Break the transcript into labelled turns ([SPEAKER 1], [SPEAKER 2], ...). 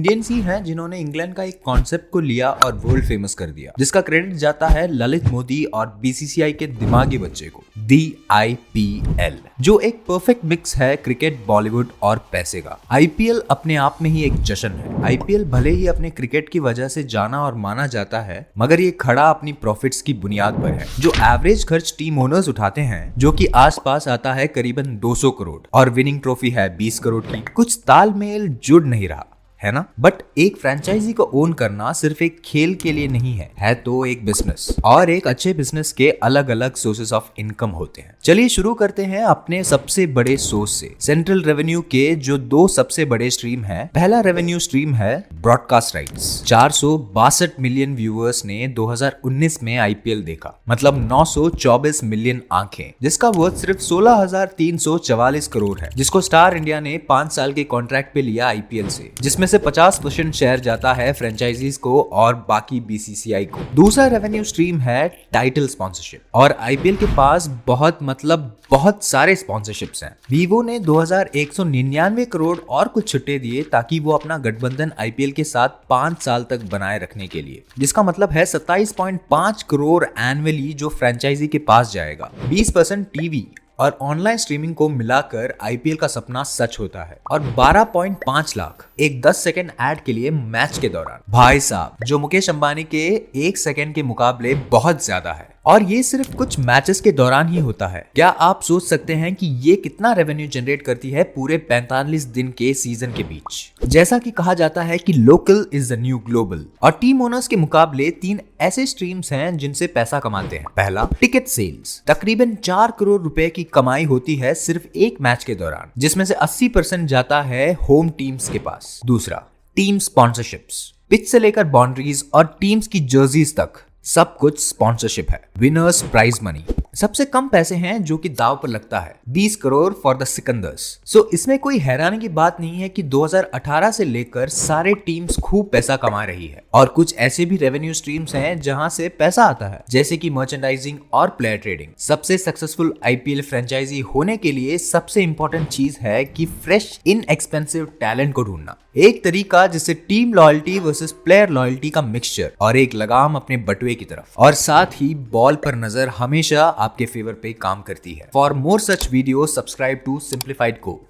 [SPEAKER 1] Indians ही हैं जिन्होंने England का एक कॉन्सेप्ट को लिया और वर्ल्ड फेमस कर दिया, जिसका क्रेडिट जाता है ललित मोदी और बीसीसीआई के दिमागी बच्चे को। दी आईपीएल, जो एक परफेक्ट मिक्स है क्रिकेट, बॉलीवुड और पैसे का। आईपीएल अपने आप में ही एक जश्न है। आईपीएल भले ही अपने क्रिकेट की वजह से जाना और माना जाता है, मगर ये खड़ा अपनी प्रॉफिट्स की बुनियाद पर है। जो एवरेज खर्च टीम ओनर्स उठाते हैं, जो कि आसपास आता है करीबन 200 करोड़, और विनिंग ट्रॉफी है 20 करोड़ की, कुछ तालमेल जुड़ नहीं रहा है ना। बट एक फ्रेंचाइजी को ओन करना सिर्फ एक खेल के लिए नहीं है तो एक बिजनेस, और एक अच्छे बिजनेस के अलग अलग सोर्सेस ऑफ इनकम होते हैं। चलिए शुरू करते हैं अपने सबसे बड़े सोर्स से, सेंट्रल रेवेन्यू के जो दो सबसे बड़े स्ट्रीम है। पहला रेवेन्यू स्ट्रीम है ब्रॉडकास्ट राइट्स। 462 मिलियन व्यूअर्स ने 2019 में आईपीएल देखा, मतलब 924 मिलियन आंखें, जिसका वर्थ सिर्फ 16,344 करोड़ है, जिसको स्टार इंडिया ने 5 साल के कॉन्ट्रैक्ट पे लिया आईपीएल से, जिसमें से 50% शेयर जाता है फ्रेंचाइजीज को और बाकी बीसीसीआई को। दूसरा रेवेन्यू स्ट्रीम है टाइटल स्पॉन्सरशिप, और आईपीएल के पास बहुत सारे स्पॉन्सरशिप्स हैं। वीवो ने 2199 करोड़ और कुछ छुट्टे दिए ताकि वो अपना गठबंधन आईपीएल के साथ 5 साल तक बनाए रखने के लिए, जिसका मतलब है 27.5 करोड़ एनुअली जो फ्रेंचाइजी के पास जाएगा। 20% टीवी और ऑनलाइन स्ट्रीमिंग को मिलाकर आईपीएल का सपना सच होता है। और 12.5 लाख एक 10 सेकंड ऐड के लिए मैच के दौरान, भाई साहब, जो मुकेश अंबानी के 1 सेकंड के मुकाबले बहुत ज्यादा है, और ये सिर्फ कुछ मैचेस के दौरान ही होता है। क्या आप सोच सकते हैं कि ये कितना रेवेन्यू जनरेट करती है पूरे 45 दिन के सीजन के बीच। जैसा कि कहा जाता है कि local is the new global, और टीम ओनर्स के मुकाबले 3 ऐसे स्ट्रीम्स हैं जिनसे पैसा कमाते हैं। पहला, टिकट सेल्स। तकरीबन 4 करोड़ रुपए की कमाई होती है सिर्फ एक मैच के दौरान, जिसमें से 80% जाता है होम टीम्स के पास। दूसरा, टीम स्पॉन्सरशिप्स। पिच से लेकर बाउंड्रीज और टीम्स की जर्सीज तक सब कुछ स्पॉन्सरशिप है। विनर्स प्राइज मनी, सबसे कम पैसे हैं जो कि दाव पर लगता है, 20 करोड़ फॉर द सिकंदर्स। सो इसमें कोई हैरानी की बात नहीं है कि 2018 से लेकर सारे टीम्स खूब पैसा कमा रही है। और कुछ ऐसे भी रेवेन्यू स्ट्रीम्स हैं जहां से पैसा आता है, जैसे कि मर्चेंडाइजिंग और प्लेयर ट्रेडिंग। सबसे सक्सेसफुल आईपीएल फ्रेंचाइजी होने के लिए सबसे इंपॉर्टेंट चीज है कि फ्रेश इनएक्सपेंसिव टैलेंट को ढूंढना। एक तरीका जिससे team loyalty versus player loyalty का मिक्सचर, और एक लगाम अपने बटुए की तरफ, और साथ ही बॉल पर नजर हमेशा आपके फेवर पे काम करती है। For more such video subscribe to simplified को।